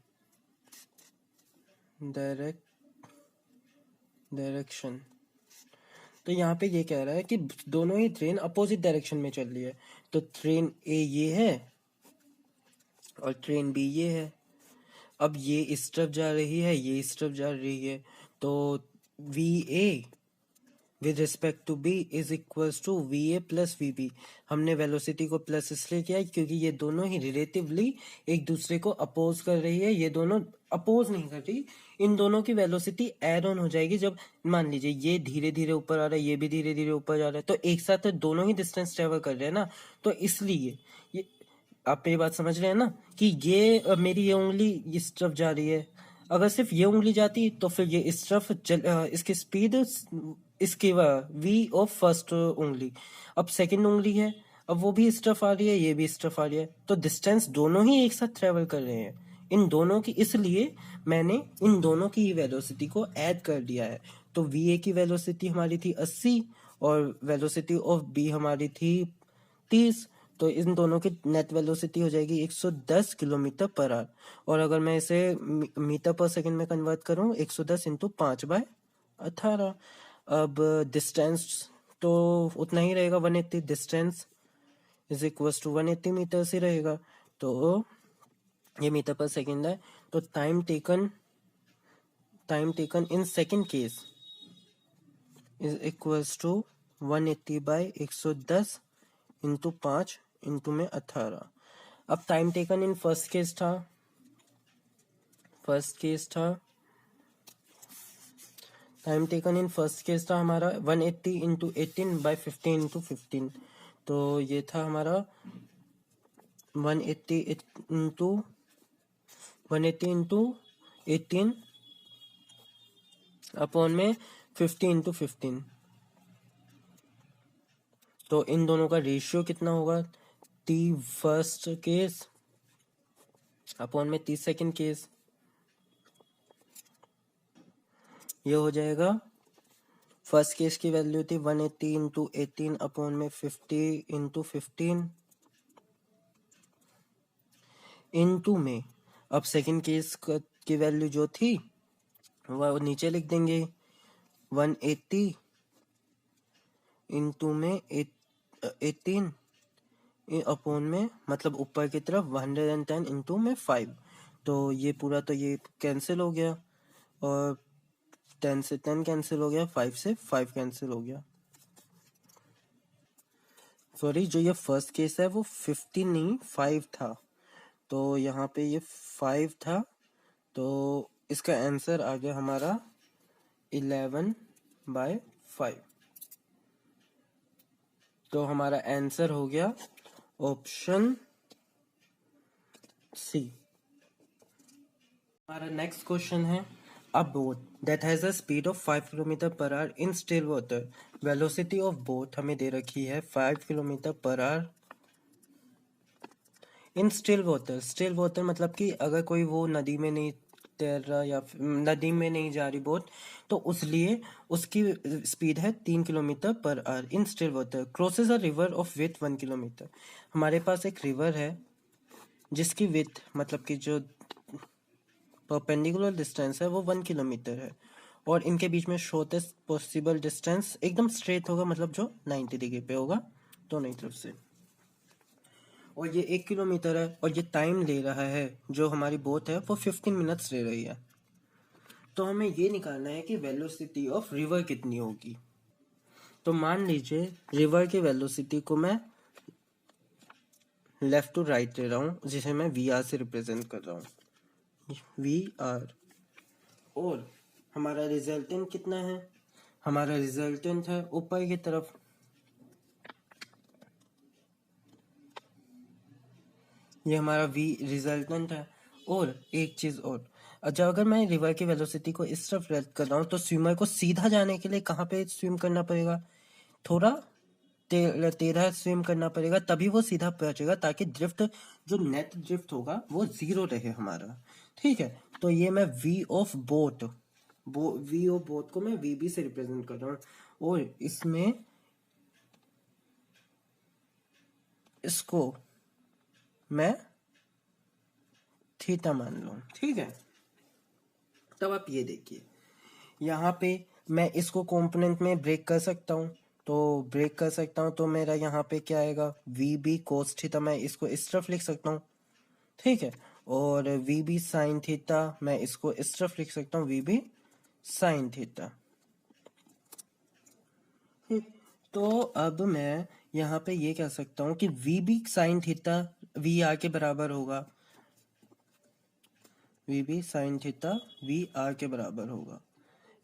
तो यहाँ पे ये कह रहा है कि दोनों ही ट्रेन अपोजिट डायरेक्शन में चल रही है। तो ट्रेन ए ये है और ट्रेन बी ये है। अब ये इस तरफ जा रही है, ये इस तरफ जा रही है, तो V A with respect to B is equals to V A plus V B. हमने वेलोसिटी को प्लस इसलिए किया क्योंकि ये दोनों ही रिलेटिवली एक दूसरे को अपोज कर रही है, ये दोनों अपोज नहीं कर रही। इन दोनों की वेलोसिटी ऐड ऑन हो जाएगी जब मान लीजिए ये धीरे धीरे ऊपर आ रहा है, ये भी धीरे धीरे ऊपर जा रहा है, तो एक साथ तो दोनों ही डिस्टेंस ट्रेवल कर रहे हैं ना, तो इसलिए ये आप मेरी बात समझ रहे हैं ना कि ये मेरी ये उंगली इस तरफ जा रही है, अगर सिर्फ ये उंगली जाती तो फिर ये इस तरफ इसकी स्पीड इसकी वी ऑफ फर्स्ट उंगली। अब सेकंड उंगली है, अब वो भी इस तरफ आ रही है, ये भी इस तरफ आ रही है, तो डिस्टेंस दोनों ही एक साथ ट्रेवल कर रहे हैं इन दोनों की, इसलिए मैंने इन दोनों की वेलोसिटी को ऐड कर दिया है। तो वी ए की वेलोसिटी हमारी थी 80 और वेलोसिटी ऑफ बी हमारी थी 30, तो इन दोनों की नेट वेलोसिटी हो जाएगी 110 किलोमीटर पर आवर। और अगर मैं इसे मीटर पर सेकंड में कन्वर्ट करूं, 110 इंटू 5/18। अब डिस्टेंस तो उतना ही रहेगा, 180 distance is equal to 180 metres ही रहेगा, तो ये मीटर पर सेकंड है। तो time taken in second case is equals to 180/110 into 5 into में 18। अब time taken in first case हमारा 180 इंटू 18/15 इंटू 15, तो ये था हमारा 180 इंटू 18 अपॉन में 50 इंटू 15। तो इन दोनों का रेशियो कितना होगा, 30 फर्स्ट केस अपॉन में 30 सेकंड केस। ये हो जाएगा, फर्स्ट केस की वैल्यू थी 180 इंटू 18 अपॉन में 50 इंटू 15 इंटू में, अब सेकंड केस की वैल्यू जो थी वह नीचे लिख देंगे, 180 इंटू में 18 अपॉन में, मतलब ऊपर की तरफ 110 इंटू में 5, तो ये पूरा तो ये कैंसिल हो गया, और 10 से 10 कैंसिल हो गया, 5 से 5 कैंसिल हो गया। सॉरी, जो ये फर्स्ट केस है वो 15 नहीं 5 था, तो यहाँ पे ये 5 था, तो इसका आंसर आ गया हमारा 11/5। तो हमारा आंसर हो गया ऑप्शन सी। हमारा नेक्स्ट क्वेश्चन है, a boat that has a speed of 5 kilometre per our in still water, velocity of boat हमें दे रखी है 5 kilometre per our in still water मतलब कि अगर कोई वो नदी में नहीं तैर रहा या नदी में नहीं जा रही बोट, तो उस लिए उसकी स्पीड है 3 kilometre per our in still water, crosses a river of with 1 kilometre. हमारे पास एक रिवर है जिसकी विथ मतलब कि जो परपेंडिकुलर डिस्टेंस है वो 1 किलोमीटर है, और इनके बीच में शॉर्टेस्ट पॉसिबल डिस्टेंस एकदम स्ट्रेट होगा, मतलब जो 90 डिग्री पे होगा दोनों तरफ से, और ये 1 किलोमीटर है, और ये टाइम ले रहा है, जो हमारी बोट है वो 15 मिनट्स ले रही है। तो हमें ये निकालना है कि वेलोसिटी ऑफ रिवर कितनी होगी। तो मान लीजिए रिवर की वेलोसिटी को मैं लेफ्ट टू राइट ले रहा हूँ, जिसे मैं वी आर से रिप्रेजेंट कर रहा हूँ, वी आर, और हमारा रिजल्टेंट कितना है, हमारा रिजल्टेंट है ऊपर की तरफ, ये हमारा वी रिजल्टेंट है। और एक चीज और, अच्छा अगर मैं रिवर की वेलोसिटी को इस तरफ रेड कर रहा हूँ, तो स्विमर को सीधा जाने के लिए कहाँ पे स्विम करना पड़ेगा, थोड़ा तेरह स्विम करना पड़ेगा, तभी वो सीधा पहुंचेगा, ताकि ड्रिफ्ट जो नेट ड्रिफ्ट होगा वो 0 रहे हमारा। ठीक है, तो ये मैं वी ऑफ बोट को मैं वी बी से रिप्रेजेंट कर रहा हूँ, और इसमें इसको मैं थीटा मान लूं। ठीक है, तब आप ये देखिए, यहाँ पे मैं इसको कंपोनेंट में ब्रेक कर सकता हूँ, तो मेरा यहाँ पे क्या आएगा, वी बी कोस थीटा, मैं इसको इस तरफ लिख सकता हूँ। ठीक है, और वी बी साइन थीटा मैं इसको इस तरफ लिख सकता हूँ, वी बी साइन थीटा। तो अब मैं यहाँ पे ये कह सकता हूँ कि V B sine theta V R के बराबर होगा, V B sine theta V R के बराबर होगा।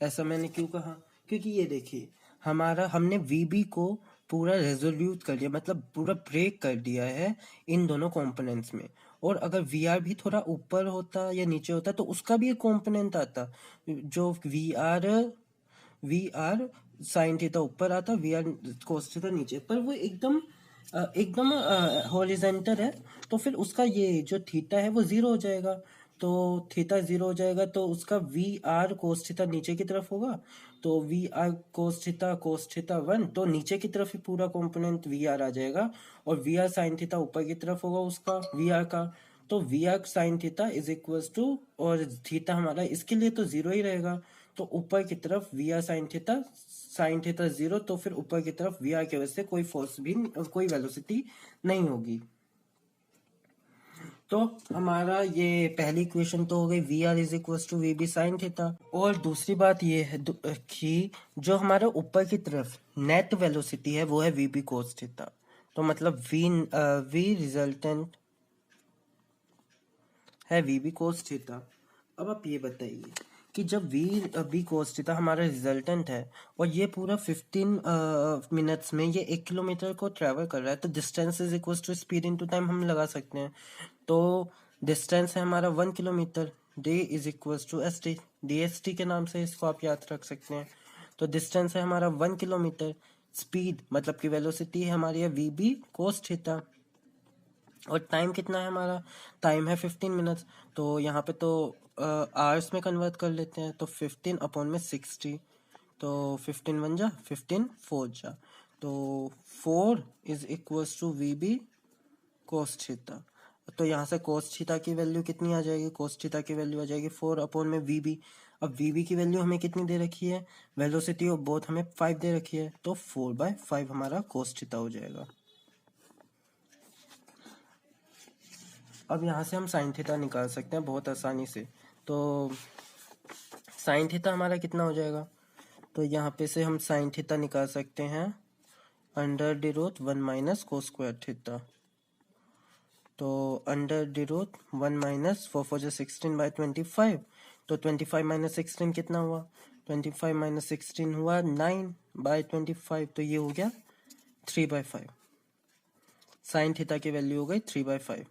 ऐसा मैंने क्यों कहा? क्योंकि ये देखिए हमने वी बी को पूरा रेजोल्यूट कर दिया, मतलब पूरा ब्रेक कर दिया है इन दोनों कंपोनेंट्स में। और अगर वी आर भी थोड़ा ऊपर होता या नीचे होता तो उसका भी एक कंपोनेंट आता, जो वी आर साइन थीटा ऊपर आता, वी आर कोस थीटा नीचे, पर वो एकदम हॉरिजॉन्टल है। तो फिर उसका ये जो थीटा है वो जीरो हो जाएगा। तो थीटा जीरो हो जाएगा तो उसका वी आर कोस थीटा नीचे की तरफ होगा। तो we R cos theta one, तो नीचे की तरफ ही पूरा कंपोनेंट वी आर आ जाएगा। और वी आर साइन थीटा ऊपर की तरफ होगा उसका वी आर का। तो we R sine theta is equal to, और थीटा हमारा इसके लिए तो जीरो ही रहेगा, तो ऊपर की तरफ V R sine theta zero, तो फिर ऊपर की तरफ वी आर की वजह से कोई फोर्स भी, कोई वेलोसिटी नहीं होगी। तो हमारा ये पहली इक्वेशन तो हो गई V R is equal to V B sine theta. और दूसरी बात ये है कि जो हमारा ऊपर की तरफ नेट वेलोसिटी है वो है वी बी कोस थीटा। तो मतलब वी रिजल्टेंट है वी बी कोस थीटा। अब आप ये बताइए कि जब वी बी कोस थीटा हमारा रिजल्टेंट है और ये पूरा 15 मिनट्स में ये 1 किलोमीटर को ट्रेवल कर रहा है, तो distance is equal to speed into time हम लगा सकते हैं। तो डिस्टेंस है हमारा 1 kilometre, D is equal to S T, D S T के नाम से इसको आप याद रख सकते हैं। तो डिस्टेंस है हमारा 1 किलोमीटर, स्पीड मतलब कि वेलोसिटी है हमारी है वी बी कोस थीटा, और टाइम कितना है हमारा? टाइम है 15 मिनट्स। तो यहाँ पे तो आवर्स में कन्वर्ट कर लेते हैं, तो 15 अपॉन में 60, तो 15 वन जा 15 4 जा, तो 4 is equals to V B cos theta. तो यहाँ से कोस थीटा की वैल्यू कितनी आ जाएगी? कोस थीटा की वैल्यू आ जाएगी 4 अपॉन में वी बी। अब वी बी की वैल्यू हमें कितनी दे रखी है? वेलोसिटी ऑफ बोथ हमें 5 दे रखी है, तो 4/5 हमारा कोस थीटा हो जाएगा। अब यहाँ से हम साइन थीटा निकाल सकते हैं बहुत आसानी से। तो साइन थीटा हमारा कितना हो जाएगा? तो यहाँ पे से हम साइन थीटा निकाल सकते हैं under the root 1 minus cos square theta. तो अंडर द रूट 1 माइनस 4 जो 16/25, तो 25 माइनस 16 कितना हुआ? 25 माइनस 16 हुआ 9/25, तो ये हो गया 3/5। साइन थीटा की वैल्यू हो गई 3/5।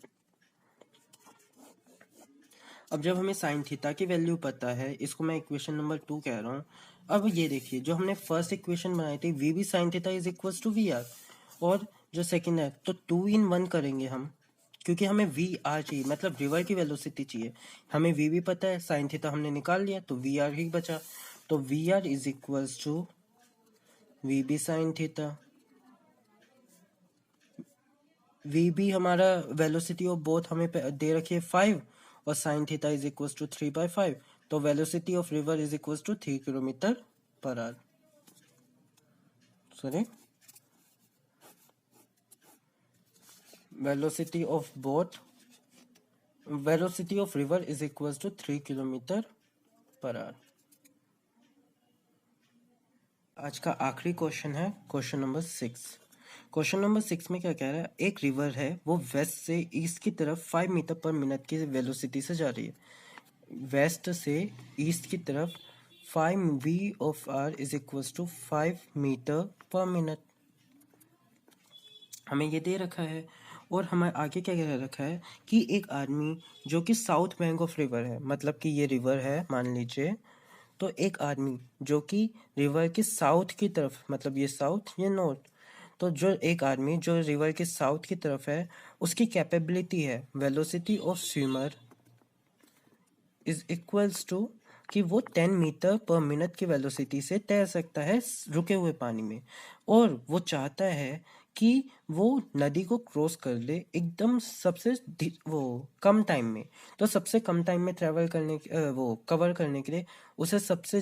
अब जब हमें साइन थीटा की वैल्यू पता है, इसको मैं इक्वेशन नंबर 2 कह रहा हूँ। अब ये देखिए जो हमने फर्स्ट इक्वेशन बनाई थी V B sine theta is equal to V R, और जो सेकंड है तो 2 in 1 करेंगे हम, क्योंकि हमें वी आर चाहिए, मतलब रिवर की वेलोसिटी चाहिए। हमें वी बी पता है, साइन थीटा हमने निकाल लिया, तो वी आर ही बचा। तो we R is equal to V B sine theta. V B हमारा वेलोसिटी ऑफ बोथ हमें दे रखी है 5, और sine theta is equal to 3/5। तो velocity of river is equal to 3 kilometre per hour. Sorry, velocity of boat velocity of river is equal to 3 kilometre per hour. आज का आखिरी क्वेश्चन है क्वेश्चन नंबर 6। क्वेश्चन नंबर 6 में क्या कह रहा है? एक रिवर है, वो वेस्ट से ईस्ट की तरफ 5 मीटर पर मिनट की वेलोसिटी से जा रही है। वेस्ट से ईस्ट की तरफ 5 V of R is equal to 5 metre per minute हमें ये दे रखा है। और हमें आगे क्या कह रखा है कि एक आदमी जो कि साउथ बैंक ऑफ रिवर है, मतलब कि ये रिवर है मान लीजिए, तो एक आदमी जो कि रिवर के साउथ की तरफ, मतलब ये साउथ ये नॉर्थ, तो जो एक आदमी जो रिवर के साउथ की तरफ है उसकी कैपेबिलिटी है velocity of swimmer is equals to कि वो 10 मीटर पर मिनट की वेलोसिटी से तैर सकता है रुके हुए पानी में। और वो चाहता है कि वो नदी को क्रॉस कर ले एकदम सबसे वो कम टाइम में। तो सबसे कम टाइम में ट्रैवल करने वो कवर करने के लिए उसे सबसे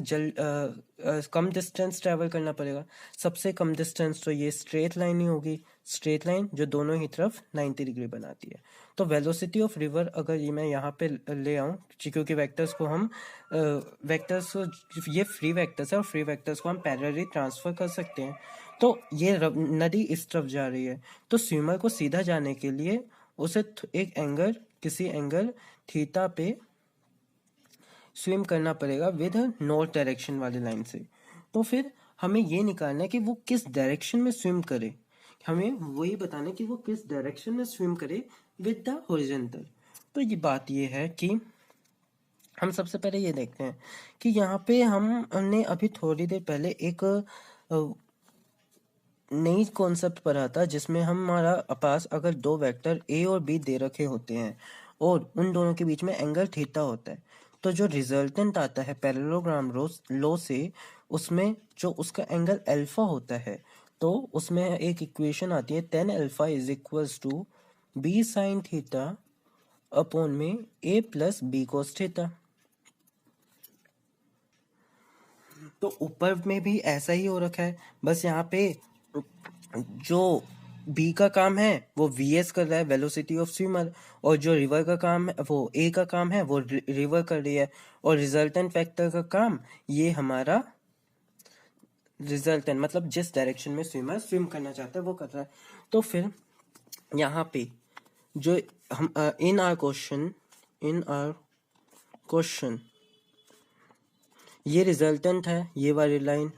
कम डिस्टेंस ट्रैवल करना पड़ेगा। सबसे कम डिस्टेंस तो ये स्ट्रेट लाइन ही होगी, स्ट्रेट लाइन जो दोनों ही तरफ 90 डिग्री बनाती है। तो वेलोसिटी ऑफ रिवर अगर ये मैं यहाँ पे ले आऊँ, क्योंकि वेक्टर्स को हम वेक्टर्स ये फ्री वेक्टर्स है और फ्री वेक्टर्स को हम पैरेलली ट्रांसफर कर सकते हैं। तो ये नदी इस तरफ जा रही है, तो स्विमर को सीधा जाने के लिए उसे एक एंगल किसी एंगल थीटा पे स्विम करना पड़ेगा विद नॉर्थ डायरेक्शन वाली लाइन से। तो फिर हमें ये निकालना है कि वो किस डायरेक्शन में स्विम करे, हमें वही बताना है कि वो किस डायरेक्शन में स्विम करे विद द हॉरिजॉन्टल। तो ये बात ये है कि हम सबसे पहले ये देखते हैं कि यहाँ पे हमने अभी थोड़ी देर पहले एक नई कॉन्सेप्ट पढ़ा था जिसमें हमारा पास अगर दो वेक्टर ए और बी दे रखे होते हैं और उन दोनों के बीच में एंगल थीटा होता है, तो जो रिजल्टेंट आता है पैरेललोग्राम लॉ से, उसमें जो उसका एंगल अल्फा होता है, तो उसमें एक इक्वेशन आती है tan alpha is equals to B sine theta upon में A plus B cos theta. तो ऊपर में भी ऐसा ही हो रखा है, बस यहाँ पे जो बी का काम है वो वीएस कर रहा है, वेलोसिटी ऑफ स्विमर, और जो रिवर का काम है वो ए का काम है वो रिवर कर रही है, और रिजल्टेंट फैक्टर का काम ये हमारा रिजल्टेंट मतलब जिस डायरेक्शन में स्विमर स्विम करना चाहता है वो कर रहा है। तो फिर यहाँ पे जो हम इन आवर क्वेश्चन ये रिजल्टेंट है ये वाली लाइन,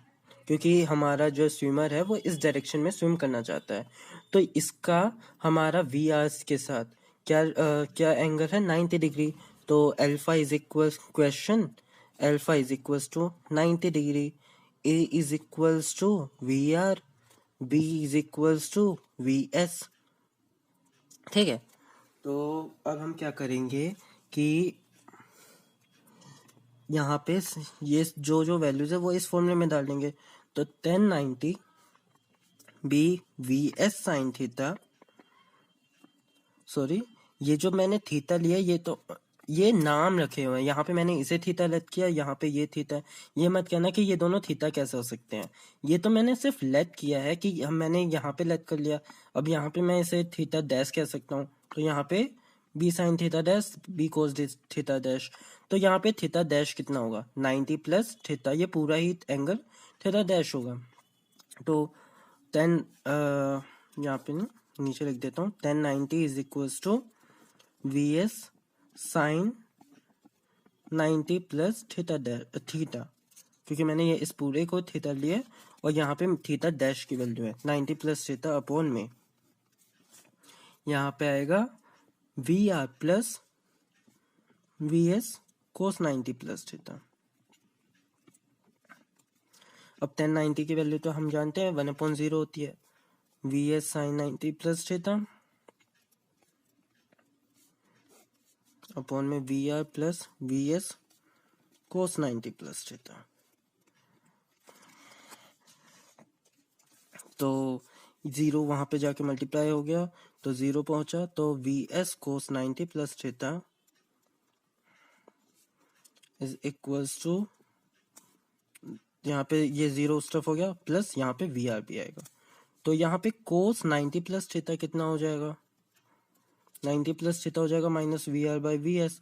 क्योंकि हमारा जो स्विमर है वो इस डायरेक्शन में स्विम करना चाहता है। तो इसका हमारा वी आर के साथ क्या एंगल है 90 डिग्री। तो alpha is equals question alpha is equals to 90 degree, A is equals to V R, B is equals to V S. ठीक है, तो अब हम क्या करेंगे कि यहाँ पे ये जो जो वैल्यूज है वो इस फॉर्मूले में डाल देंगे। तो 1090 B V S sign theta, sorry ये जो मैंने थीटा लिया ये तो ये नाम रखे हुए हैं, यहाँ पे मैंने इसे थीटा लेट किया, यहाँ पे ये थीटा है। ये मत कहना कि ये दोनों थीटा कैसे हो सकते हैं, ये तो मैंने सिर्फ लेट किया है कि मैंने यहाँ पे लेट कर लिया। अब यहाँ पे मैं इसे थीटा डैश कह सकता हूँ, तो यहाँ पे B sine theta dash B cos theta dash. तो यहाँ पे थीटा डैश कितना होगा 90 प्लस थीटा, ये पूरा ही एंगल थीटा डैश होगा। तो 10 यहाँ पे ना नीचे लिख देता हूँ 1090 is equals to V S sign 90 plus theta theta, क्योंकि मैंने ये इस पूरे को थीटा लिया और यहाँ पे थीटा डैश की वैल्यू है 90 प्लस थीटा अपॉन में यहाँ पे आएगा V are plus V S cos 90 plus theta. अब 1090 की वैल्यू तो हम जानते हैं 1/0 होती है, v S sign 90 plus theta upon में v are plus V S cos 90 plus theta. तो 0 वहां पे जाके मल्टीप्लाई हो गया तो 0 पहुंचा, तो V S cos 90 plus theta is equals to, यहाँ पे ये 0 उस तरफ हो गया प्लस यहाँ पे वी आर भी आएगा। तो यहाँ पे कोस 90 प्लस थीटा कितना हो जाएगा 90 प्लस थीटा हो जाएगा minus V R by V S.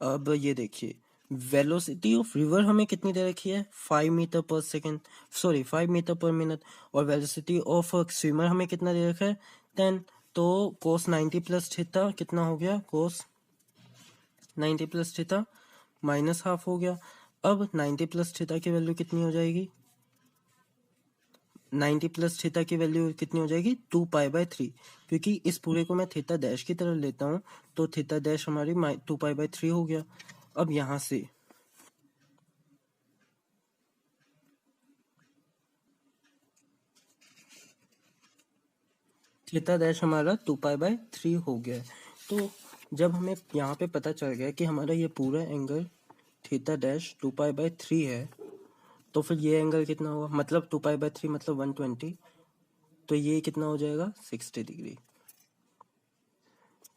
अब ये देखिए वेलोसिटी ऑफ रिवर हमें कितनी दे रखी है 5 metre per second, sorry 5 metre per minute, और वेलोसिटी ऑफ स्विमर हमें कितना दे रखा है 10। तो कोस 90 प्लस थीटा कितना हो गया कोस 90 प्लस थीटा माइनस हाफ हो गया। अब 90 प्लस थीटा की वैल्यू कितनी हो जाएगी 90 प्लस थीटा की वैल्यू कितनी हो जाएगी 2π/3, क्योंकि इस पूरे को मैं थीटा डैश की तरह लेता हूँ तो थीटा डैश हमारी 2π/3 हो गया। अब यहाँ से थीटा डैश हमारा 2π/3 हो गया। तो जब हमें यहाँ पे पता चल गया कि हमारा ये पूरा एंगल थीटा डैश 2π/3 है, तो फिर ये एंगल कितना होगा मतलब 2π/3 मतलब 120, तो ये कितना हो जाएगा 60 डिग्री।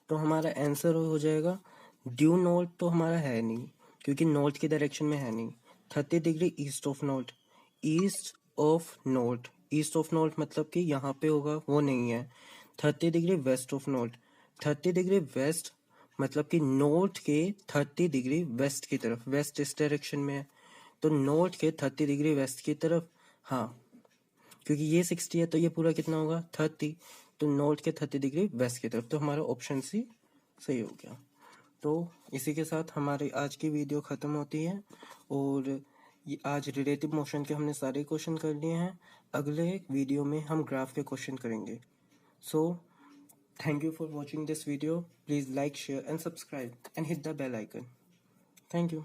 तो हमारा आंसर हो जाएगा ड्यू नॉर्थ तो हमारा है नहीं, क्योंकि नॉर्थ की डायरेक्शन में है नहीं। 30 degree east of north, east of north, east of north मतलब कि यहाँ पे होगा, वो नहीं है। 30 degree west of north, 30 degree west मतलब कि नॉर्थ के 30 डिग्री वेस्ट की तरफ, वेस्ट इस डायरेक्शन में है, तो नॉर्थ के 30 डिग्री वेस्ट की तरफ। हाँ, क्योंकि ये 60 है तो ये पूरा कितना होगा 30, तो नॉर्थ के 30 डिग्री वेस्ट की तरफ, तो हमारा ऑप्शन सी सही हो गया। तो इसी के साथ हमारी आज की वीडियो ख़त्म होती है, और ये आज रिलेटिव मोशन के हमने सारे क्वेश्चन कर लिए हैं। अगले वीडियो में हम ग्राफ के क्वेश्चन करेंगे। So thank you for watching this video. Please like, share and subscribe and hit the bell icon. Thank you.